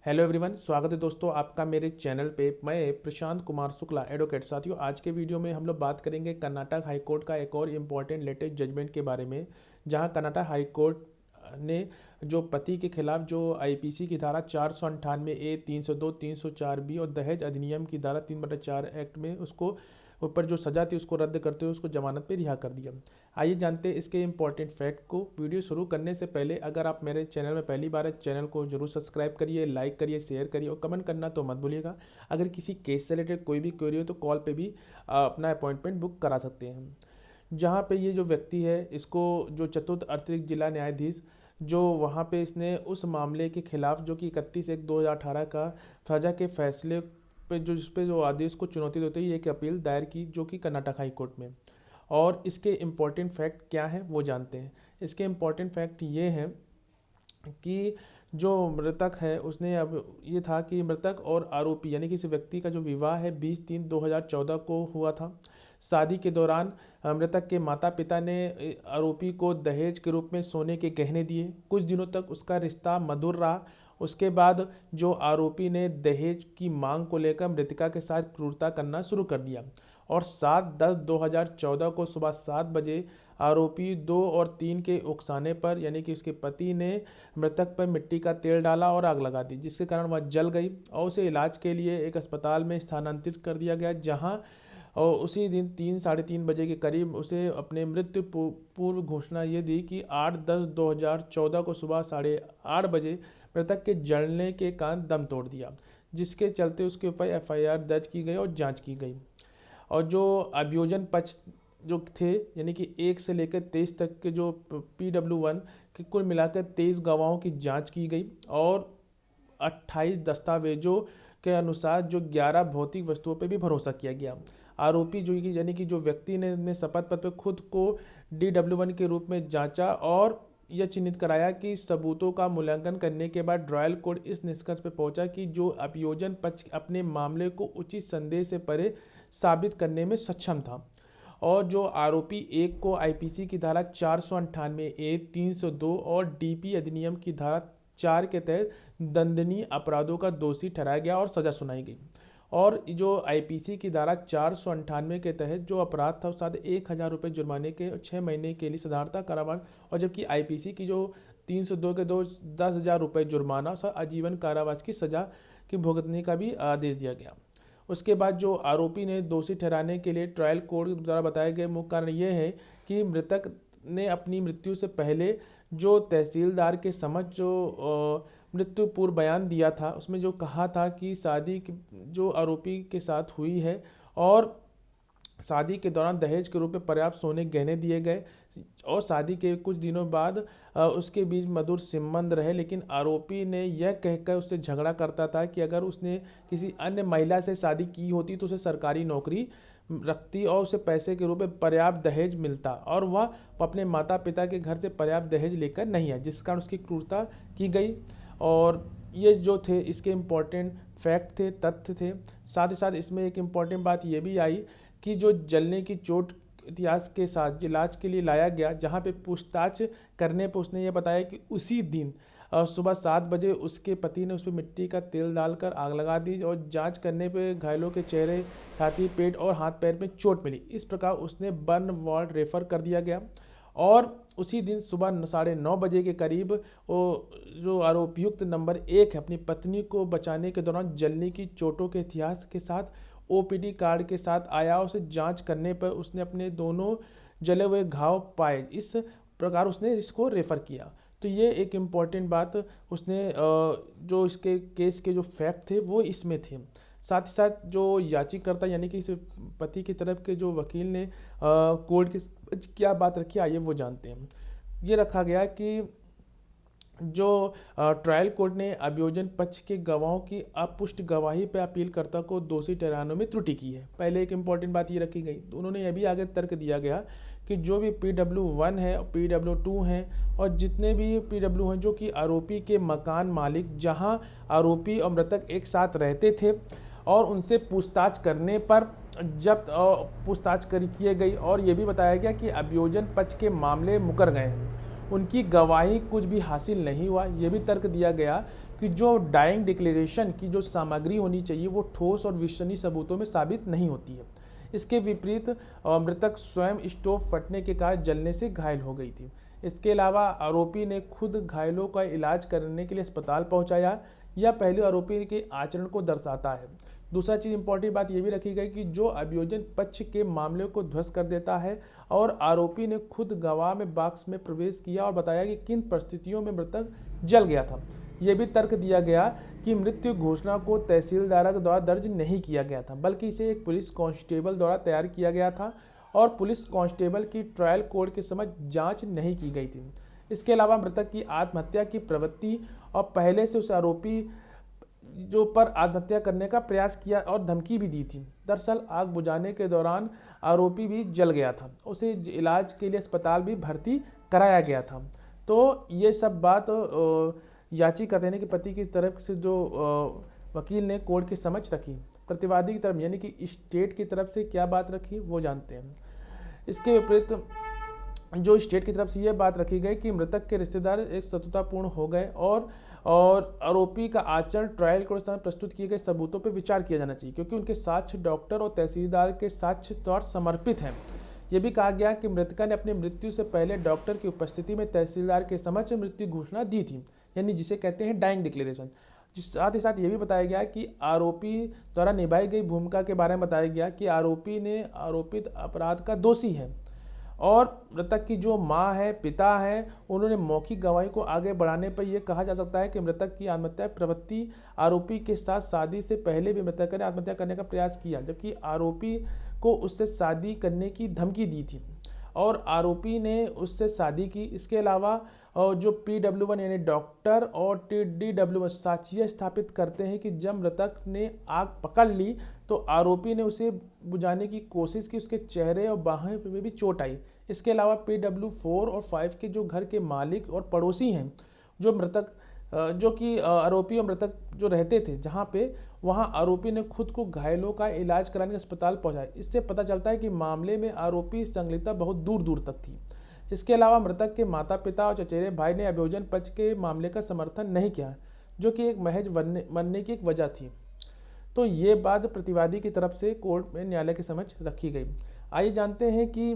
Hello everyone, स्वागत है दोस्तों आपका मेरे चैनल पे। मैं प्रशांत कुमार शुक्ला, एडवोकेट। साथियों, आज के वीडियो में हम लोग बात करेंगे कर्नाटक हाई कोर्ट का एक और इम्पॉर्टेंट लेटेस्ट जजमेंट के बारे में, जहां कर्नाटक हाई कोर्ट ने जो पति के खिलाफ जो आईपीसी की धारा 498A, 302, 304B और दहेज अधिनियम की धारा 3/4 एक्ट में उसको ऊपर जो सजा थी उसको रद्द करते हुए उसको जमानत पे रिहा कर दिया। आइए जानते हैं इसके इंपॉर्टेंट फैक्ट को। वीडियो शुरू करने से पहले अगर आप मेरे चैनल में पहली बार है, चैनल को जरूर सब्सक्राइब करिए, लाइक करिए, शेयर करिए और कमेंट करना तो मत भूलिएगा। अगर किसी केस से रिलेटेड कोई भी क्वेरी हो तो कॉल पे भी अपना अपॉइंटमेंट बुक करा सकते हैं। जहाँ पे ये जो व्यक्ति है, इसको जो चतुर्थ अतिरिक्त जिला न्यायाधीश जो वहाँ पे इसने उस मामले के खिलाफ जो कि 31/1/2018 का सजा के फैसले पे जो जिस पे जो आदेश को चुनौती देते ही एक अपील दायर की, जो कि कर्नाटक हाई कोर्ट में। और इसके इम्पॉर्टेंट फैक्ट क्या हैं वो जानते हैं। इसके इम्पॉर्टेंट फैक्ट ये हैं कि जो मृतक है उसने अब ये था कि मृतक और आरोपी यानी कि इस व्यक्ति का जो विवाह है 20/3/2014 को हुआ था। शादी के दौरान मृतक के माता पिता ने आरोपी को दहेज के रूप में सोने के गहने दिए। कुछ दिनों तक उसका रिश्ता मधुर रहा। उसके बाद जो आरोपी ने दहेज की मांग को लेकर मृतका के साथ क्रूरता करना शुरू कर दिया और 7/10/2014 को सुबह 7 बजे आरोपी 2 और 3 के उकसाने पर यानी कि उसके पति ने मृतक पर मिट्टी का तेल डाला और आग लगा दी, जिसके कारण वह जल गई और उसे इलाज के लिए एक अस्पताल में स्थानांतरित कर दिया गया, जहां और उसी दिन 3-3:30 बजे के करीब उसे अपने मृत्यु पूर्व घोषणा ये दी कि 8/10/2014 को सुबह 8:30 बजे मृतक के जलने के कारण दम तोड़ दिया, जिसके चलते उसके ऊपर एफआईआर दर्ज की गई और जांच की गई। और जो अभियोजन पक्ष जो थे यानी कि 1 से लेकर 23 तक के जो PW1 के कुल मिलाकर 23 गवाहों की जांच की गई और 28 दस्तावेजों के अनुसार जो 11 भौतिक वस्तुओं पर भी भरोसा किया गया। आरोपी जो यानी कि जो व्यक्ति ने अपने शपथ पत्र पर खुद को DW1 के रूप में जांचा और यह चिन्हित कराया कि सबूतों का मूल्यांकन करने के बाद ट्रायल कोर्ट इस निष्कर्ष पर पहुंचा कि जो अभियोजन पक्ष अपने मामले को उचित संदेह से परे साबित करने में सक्षम था और जो आरोपी एक को आईपीसी की धारा 498A, 302 और डीपी अधिनियम की धारा 4 के तहत दंडनीय अपराधों का दोषी ठहराया गया और सजा सुनाई गई। और जो आईपीसी की धारा 498 के तहत जो अपराध था उस साथ 1,000 रुपये जुर्माने के 6 महीने के लिए साधारणतः कारावास, और जबकि आईपीसी की जो 302 के 10,000 रुपये जुर्माना और आजीवन कारावास की सजा के भुगतने का भी आदेश दिया गया। उसके बाद जो आरोपी ने दोषी ठहराने के लिए ट्रायल कोर्ट द्वारा बताए गए मुख्य कारण ये है कि मृतक ने अपनी मृत्यु से पहले जो तहसीलदार के समक्ष जो मृत्यु पूर्व बयान दिया था उसमें जो कहा था कि शादी जो आरोपी के साथ हुई है और शादी के दौरान दहेज के रूप में पर्याप्त सोने गहने दिए गए और शादी के कुछ दिनों बाद उसके बीच मधुर संबंध रहे, लेकिन आरोपी ने यह कहकर उससे झगड़ा करता था कि अगर उसने किसी अन्य महिला से शादी की होती तो उसे सरकारी नौकरी रखती और उसे पैसे के रूप में पर्याप्त दहेज मिलता और वह अपने माता पिता के घर से पर्याप्त दहेज लेकर नहीं है, जिस कारण उसकी क्रूरता की गई। और ये जो थे इसके इम्पोर्टेंट फैक्ट थे, तथ्य थे। साथ ही साथ इसमें एक इम्पॉर्टेंट बात ये भी आई कि जो जलने की चोट इतिहास के साथ इलाज के लिए लाया गया, जहाँ पे पूछताछ करने पर उसने ये बताया कि उसी दिन सुबह 7 बजे उसके पति ने उस पर मिट्टी का तेल डालकर आग लगा दी और जांच करने पे घायलों के चेहरे, छाती, पेट और हाथ पैर में चोट मिली। इस प्रकार उसने बर्न वार्ड रेफर कर दिया गया और उसी दिन सुबह 9:30 बजे के करीब वो जो आरोपयुक्त नंबर 1 है अपनी पत्नी को बचाने के दौरान जलने की चोटों के इतिहास के साथ ओपीडी कार्ड के साथ आया। उसे जांच करने पर उसने अपने दोनों जले हुए घाव पाए, इस प्रकार उसने इसको रेफ़र किया। तो ये एक इम्पॉर्टेंट बात उसने जो इसके केस के जो फैक्ट थे वो इसमें थे। साथ ही साथ जो याचिकाकर्ता यानी कि इस पति की तरफ के जो वकील ने कोर्ट की क्या बात रखी, आइए वो जानते हैं। ये रखा गया कि जो ट्रायल कोर्ट ने अभियोजन पक्ष के गवाहों की अपुष्ट गवाही पर अपीलकर्ता को दोषी ठहराने में त्रुटि की है। पहले एक इम्पॉर्टेंट बात ये रखी गई, तो उन्होंने यह भी आगे तर्क दिया गया कि जो भी PW1 है, PW2 हैं और जितने भी PW हैं जो कि आरोपी के मकान मालिक जहां आरोपी और मृतक एक साथ रहते थे और उनसे पूछताछ करने पर जब पूछताछ किए गई और ये भी बताया गया कि अभियोजन पक्ष के मामले मुकर गए हैं, उनकी गवाही कुछ भी हासिल नहीं हुआ। ये भी तर्क दिया गया कि जो डाइंग डिक्लेरेशन की जो सामग्री होनी चाहिए वो ठोस और विश्वसनीय सबूतों में साबित नहीं होती है। इसके विपरीत मृतक स्वयं स्टोव फटने के कारण जलने से घायल हो गई थी। इसके अलावा आरोपी ने खुद घायलों का इलाज करने के लिए अस्पताल पहुंचाया। यह पहले आरोपी के आचरण को दर्शाता है। दूसरा चीज़ इंपॉर्टेंट बात यह भी रखी गई कि जो अभियोजन पक्ष के मामले को ध्वस्त कर देता है और आरोपी ने खुद गवाह में बॉक्स में प्रवेश किया और बताया कि किन परिस्थितियों में मृतक जल गया था। यह भी तर्क दिया गया कि मृत्यु घोषणा को तहसीलदार द्वारा दर्ज नहीं किया गया था, बल्कि इसे एक पुलिस कांस्टेबल द्वारा तैयार किया गया था और पुलिस कांस्टेबल की ट्रायल कोर्ट के समझ जांच नहीं की गई थी। इसके अलावा मृतक की आत्महत्या की प्रवृत्ति और पहले से उस आरोपी जो पर आत्महत्या करने का प्रयास किया और धमकी भी दी थी। दरअसल आग बुझाने के दौरान आरोपी भी जल गया था, उसे इलाज के लिए अस्पताल भी भर्ती कराया गया था। तो ये सब बात याचिकाकर्ता के पति की तरफ से जो वकील ने कोर्ट की समझ रखी। प्रतिवादी की तरफ यानी कि स्टेट की तरफ से क्या बात रखी वो जानते हैं। इसके विपरीत जो स्टेट की तरफ से ये बात रखी गई कि मृतक के रिश्तेदार एक शत्रुतापूर्ण हो गए और आरोपी का आचरण ट्रायल कोर्ट में प्रस्तुत किए गए सबूतों पर विचार किया जाना चाहिए, क्योंकि उनके साक्ष्य डॉक्टर और तहसीलदार के साक्ष्य तौर समर्पित हैं। यह भी कहा गया कि मृतका ने अपनी मृत्यु से पहले डॉक्टर की उपस्थिति में तहसीलदार के समक्ष मृत्यु घोषणा दी थी, यानी जिसे कहते हैं डाइंग डिक्लेरेशन। साथ ही साथ ये भी बताया गया कि आरोपी द्वारा निभाई गई भूमिका के बारे में बताया गया कि आरोपी ने आरोपित अपराध का दोषी है और मृतक की जो मां है, पिता है, उन्होंने मौखिक गवाही को आगे बढ़ाने पर यह कहा जा सकता है कि मृतक की आत्महत्या प्रवृत्ति आरोपी के साथ शादी से पहले भी मृतक ने आत्महत्या करने का प्रयास किया, जबकि आरोपी को उससे शादी करने की धमकी दी थी और आरोपी ने उससे शादी की। इसके अलावा जो PW1 यानी डॉक्टर और DW1 साक्ष्य स्थापित करते हैं कि जब मृतक ने आग पकड़ ली तो आरोपी ने उसे बुझाने की कोशिश की, उसके चेहरे और बाहें में भी चोट आई। इसके अलावा PW4 और 5 के जो घर के मालिक और पड़ोसी हैं, जो मृतक जो कि आरोपी और मृतक जो रहते थे जहाँ पे, वहाँ आरोपी ने खुद को घायलों का इलाज कराने अस्पताल पहुँचाया। इससे पता चलता है कि मामले में आरोपी संलिप्तता बहुत दूर दूर तक थी। इसके अलावा मृतक के माता पिता और चचेरे भाई ने अभियोजन पक्ष के मामले का समर्थन नहीं किया, जो कि एक महज बनने की एक वजह थी। तो ये बात प्रतिवादी की तरफ से कोर्ट में न्यायालय की समझ रखी गई। आइए जानते हैं कि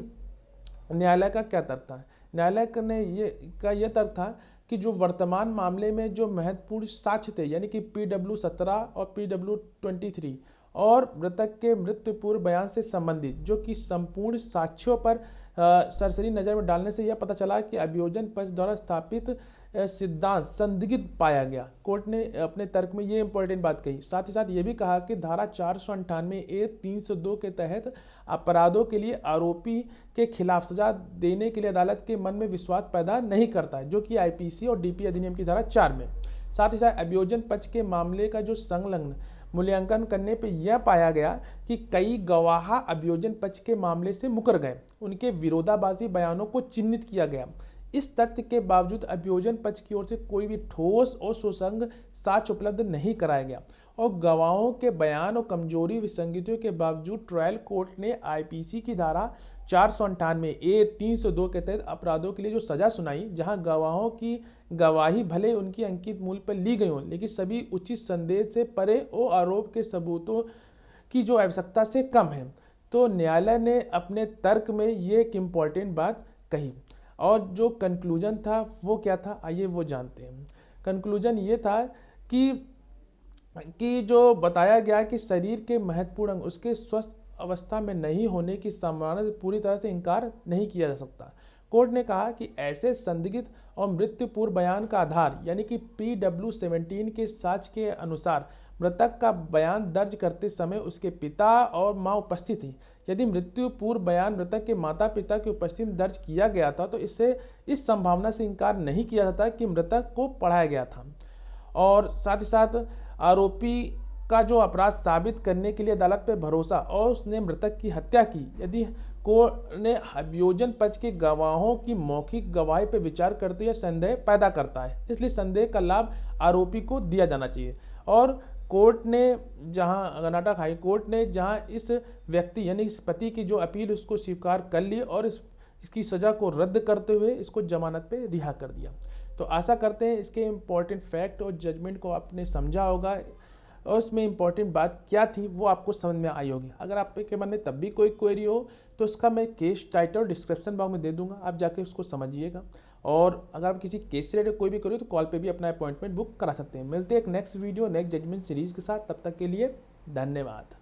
न्यायालय का क्या तर्क था। न्यायालय ने यह तर्क था कि जो वर्तमान मामले में जो महत्वपूर्ण साक्ष्य थे, यानी कि PW17 और PW23 और मृतक के मृत्यु पूर्व बयान से संबंधित जो कि संपूर्ण साक्ष्यों पर सरसरी नज़र में डालने से यह पता चला कि अभियोजन पक्ष द्वारा स्थापित सिद्धांत संदिग्ध पाया गया। कोर्ट ने अपने तर्क में ये इंपॉर्टेंट बात कही। साथ ही साथ ये भी कहा कि धारा 498A 302 के तहत अपराधों के लिए आरोपी के खिलाफ सजा देने के लिए अदालत के मन में विश्वास पैदा नहीं करता है, जो कि IPC और DP अधिनियम की धारा 4 में। साथ ही साथ अभियोजन पक्ष के मामले का जो संलग्न मूल्यांकन करने पर यह पाया गया कि कई गवाह अभियोजन पक्ष के मामले से मुकर गए, उनके विरोधाभासी बयानों को चिन्हित किया गया। इस तथ्य के बावजूद अभियोजन पक्ष की ओर से कोई भी ठोस और सुसंग साक्ष्य उपलब्ध नहीं कराया गया और गवाहों के बयान और कमजोरी विसंगतियों के बावजूद ट्रायल कोर्ट ने IPC की धारा 498A 302 के तहत अपराधों के लिए जो सजा सुनाई, जहां गवाहों की गवाही भले उनकी अंकित मूल्य पर ली गई हो, लेकिन सभी उचित संदेह से परे और आरोप के सबूतों की जो आवश्यकता से कम है। तो न्यायालय ने अपने तर्क में ये एक इम्पॉर्टेंट बात कही और जो कंक्लूजन था वो क्या था, आइए वो जानते हैं। कंक्लूजन ये था कि जो बताया गया कि शरीर के महत्वपूर्ण अंग उसके स्वस्थ अवस्था में नहीं होने की संभावना से पूरी तरह से इनकार नहीं किया जा सकता। कोर्ट ने कहा कि ऐसे संदिग्ध और मृत्यु पूर्व बयान का आधार यानी कि PW17 के साक्ष्य के अनुसार मृतक का बयान दर्ज करते समय उसके पिता और मां उपस्थित थी। यदि मृत्यु पूर्व बयान मृतक के माता पिता की उपस्थिति में दर्ज किया गया था तो इससे इस संभावना से इनकार नहीं किया जाता कि मृतक को पढ़ाया गया था। और साथ ही साथ आरोपी का जो अपराध साबित करने के लिए अदालत पर भरोसा और उसने मृतक की हत्या की, यदि कोर्ट ने अभियोजन पक्ष के गवाहों की मौखिक गवाही पर विचार करते हुए संदेह पैदा करता है, इसलिए संदेह का लाभ आरोपी को दिया जाना चाहिए। और कोर्ट ने जहां कर्नाटक हाई कोर्ट ने जहां इस व्यक्ति यानी इस पति की जो अपील उसको स्वीकार कर ली और इसकी सज़ा को रद्द करते हुए इसको जमानत पे रिहा कर दिया। तो आशा करते हैं इसके इम्पोर्टेंट फैक्ट और जजमेंट को आपने समझा होगा और उसमें इम्पॉर्टेंट बात क्या थी वो आपको समझ में आई होगी। अगर आपके मन में तब भी कोई क्वेरी हो तो उसका मैं केस टाइटल डिस्क्रिप्शन बॉक्स में दे दूंगा, आप जाके उसको समझिएगा। और अगर आप किसी केस से रिलेटेड कोई भी करो तो कॉल पे भी अपना अपॉइंटमेंट बुक करा सकते हैं। मिलते हैं एक next video next judgement series के साथ, तब तक के लिए धन्यवाद।